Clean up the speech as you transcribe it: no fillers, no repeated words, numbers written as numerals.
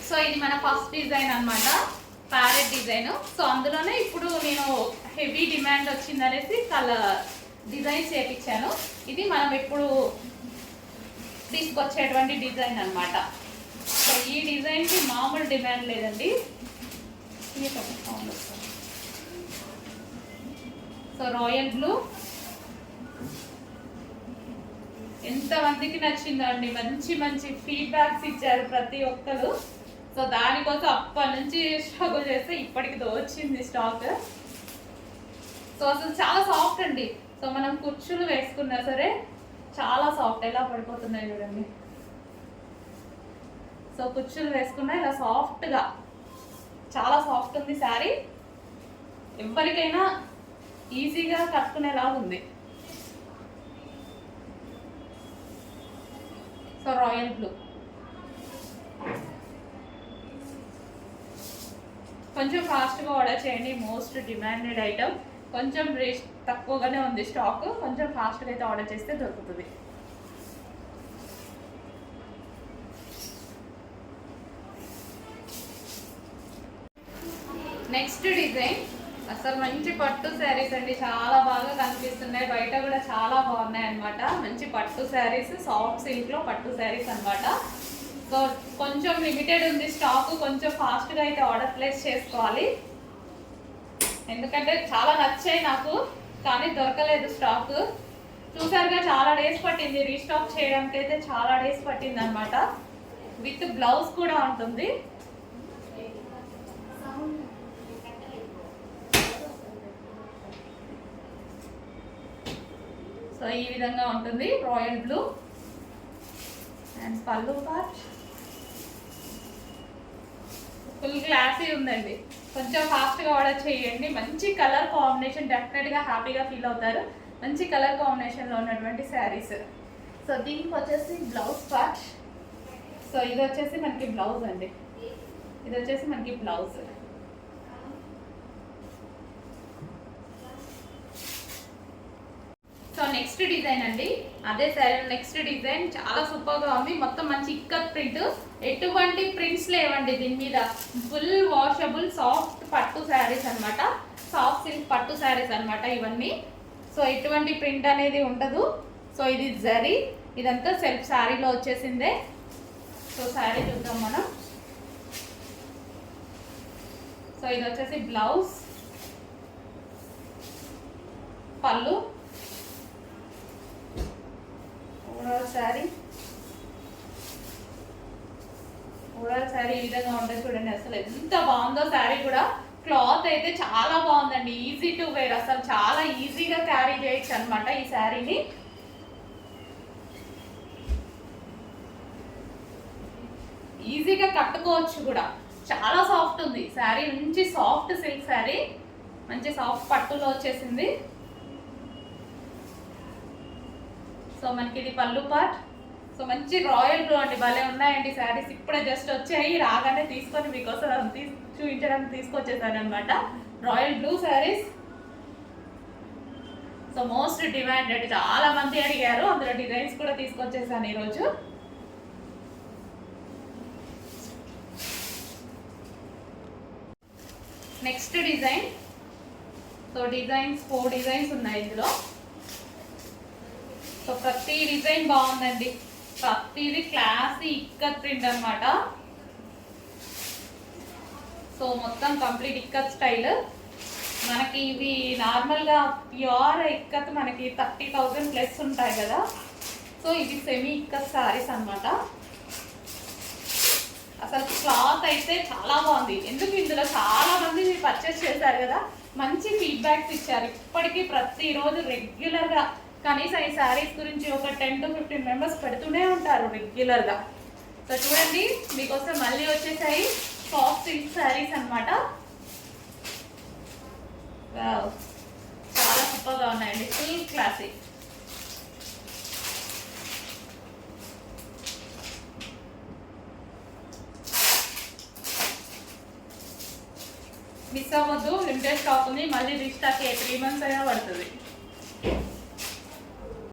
So ఇది మన first design అన్నమాట, ప్యారెట్ డిజైన్. సో అందులోనే ఇప్పుడు నేను హెవీ డిమాండ్ వచ్చిందనేసి కలర్ డిజైన్స్ చేయించాను. ఇది మనం ఇప్పుడు తీసుకొచ్చేటువంటి డిజైన్ అన్నమాట. సో ఈ డిజైన్కి మామూలు డిమాండ్ లేదండి. సో రాయల్ బ్లూ ఎంతమందికి నచ్చిందో అండి, మంచి మంచి ఫీడ్బ్యాక్స్ ఇచ్చారు ప్రతి ఒక్కరు. సో దానికోసం అప్పటి నుంచి స్ట్రగుల్ చేస్తే ఇప్పటికి వచ్చింది స్టాక్. సో అసలు చాలా సాఫ్ట్ అండి. సో మనం కుర్చీలు వేసుకున్నా సరే చాలా సాఫ్ట్, ఎలా పడిపోతున్నాయి చూడండి. సో కుర్చీలు వేసుకున్నా ఇలా సాఫ్ట్గా చాలా సాఫ్ట్ ఉంది శారీ. ఎవరికైనా ఈజీగా కట్టుకునేలాగా ఉంది. సో రాయల్ బ్లూ కొంచెం ఫాస్ట్గా ఆర్డర్ చేయండి, మోస్ట్ డిమాండెడ్ ఐటమ్. కొంచెం రేట్ తక్కువగానే ఉంది స్టాక్, కొంచెం ఫాస్ట్గా అయితే ఆర్డర్ చేస్తే దొరుకుతుంది. నెక్స్ట్ డిజైన్ అసలు మంచి పట్టు శారీస్ అండి, చాలా బాగా కనిపిస్తున్నాయి, బయట కూడా చాలా బాగున్నాయి అనమాట. మంచి పట్టు శారీస్, సాఫ్ట్ సిల్క్లో పట్టు శారీస్ అనమాట. సో కొంచెం లిమిటెడ్ ఉంది స్టాక్, కొంచెం ఫాస్ట్గా అయితే ఆర్డర్ ప్లేస్ చేసుకోవాలి. ఎందుకంటే చాలా నచ్చాయి నాకు, కానీ దొరకలేదు స్టాక్. చూసారుగా చాలా డేస్ పట్టింది రీస్టాక్ చేయడానికి, అయితే చాలా డేస్ పట్టింది అనమాట. విత్ బ్లౌజ్ కూడా ఉంటుంది. సో ఈ విధంగా ఉంటుంది రాయల్ బ్లూ. అండ్ పళ్ళు పార్ట్ ఫుల్ క్లాసీ ఉందండి. కొంచెం ఫాస్ట్గా ఆర్డర్ చేయండి. మంచి కలర్ కాంబినేషన్, డెఫినెట్గా హ్యాపీగా ఫీల్ అవుతారు. మంచి కలర్ కాంబినేషన్లో ఉన్నటువంటి శారీస్. సో దీనికి వచ్చేసి బ్లౌజ్ పార్ట్. సో ఇది వచ్చేసి మనకి బ్లౌజ్ అండి, ఇది వచ్చేసి మనకి బ్లౌజ్. సో నెక్స్ట్ డిజైన్ అండి, అదే శారీ నెక్స్ట్ డిజైన్ చాలా సూపర్గా ఉంది. మొత్తం మంచి ఇక్కత్ ప్రింట్, ఎటువంటి ప్రింట్స్ లేవండి దీని మీద. ఫుల్ వాషబుల్ సాఫ్ట్ పట్టు శారీస్ అనమాట, సాఫ్ట్ సిల్క్ పట్టు శారీస్ అనమాట ఇవన్నీ. సో ఎటువంటి ప్రింట్ అనేది ఉండదు. సో ఇది జరీ, ఇదంతా సెల్ఫ్ శారీలో వచ్చేసిందే. సో శారీ చూద్దాం మనం. సో ఇది వచ్చేసి బ్లౌజ్, పళ్ళు, శారీ ఓవరాల్ శారీ ఈ విధంగా ఉంటుంది చూడండి. అసలు ఎంత బాగుందో శారీ కూడా. క్లాత్ అయితే చాలా బాగుందండి, ఈజీ టు వేర్, అసలు చాలా ఈజీగా క్యారీ చేయొచ్చు అనమాట ఈ శారీని. ఈజీగా కట్టుకోవచ్చు కూడా, చాలా సాఫ్ట్ ఉంది శారీ. మంచి సాఫ్ట్ సిల్క్ శారీ, మంచి సాఫ్ట్ పట్టులో వచ్చేసింది. సో మనకి ఇది పళ్ళు పార్ట్. సో మంచి రాయల్ బ్లూ అండి, భలే ఉన్నాయండి శారీస్. ఇప్పుడే జస్ట్ వచ్చాయి, రాగానే తీసుకొని మీకోసం చూపించడానికి తీసుకొచ్చేసాను అనమాట. Royal blue saris. So most demanded, చాలా మంది అడిగారు, అందులో డిజైన్స్ కూడా తీసుకొచ్చేసాను ఈరోజు. Next design. So designs 4 designs ఉన్నాయి ఇందులో. సో ప్రతి డిజైన్ బాగుందండి, ప్రతిది క్లాసీ ఇక్కత్ ప్రింట్ అనమాట. సో మొత్తం కంప్లీట్ ఇక్కత్ స్టైల్. మనకి ఇవి నార్మల్గా ప్యూర్ ఇక్కత్ మనకి 30,000 ప్లస్ ఉంటాయి కదా. సో ఇది సెమీ ఇక్కత్ శారీస్ అనమాట. అసలు క్లాత్ అయితే చాలా బాగుంది. ఎందుకు ఇందులో చాలా మంది పర్చేస్ చేశారు కదా, మంచి ఫీడ్బ్యాక్స్ ఇచ్చారు. ఇప్పటికీ ప్రతిరోజు రెగ్యులర్గా కనీసం ఈ శారీస్ గురించి ఒక 10 to 15 మెంబర్స్ పెడుతూనే ఉంటారు రెగ్యులర్గా. సో చూడండి, మీకోసం మళ్ళీ వచ్చేసాయి సాఫ్ట్ సిల్క్ శారీస్ అనమాట. చాలా సూపర్గా ఉన్నాయండి, ఫుల్ క్లాసిక్. మిస్ అవ్వద్దు, లిమిటెడ్ స్టాక్ ఉంది, మళ్ళీ రీస్టాక్ 3 months అయినా పడుతుంది.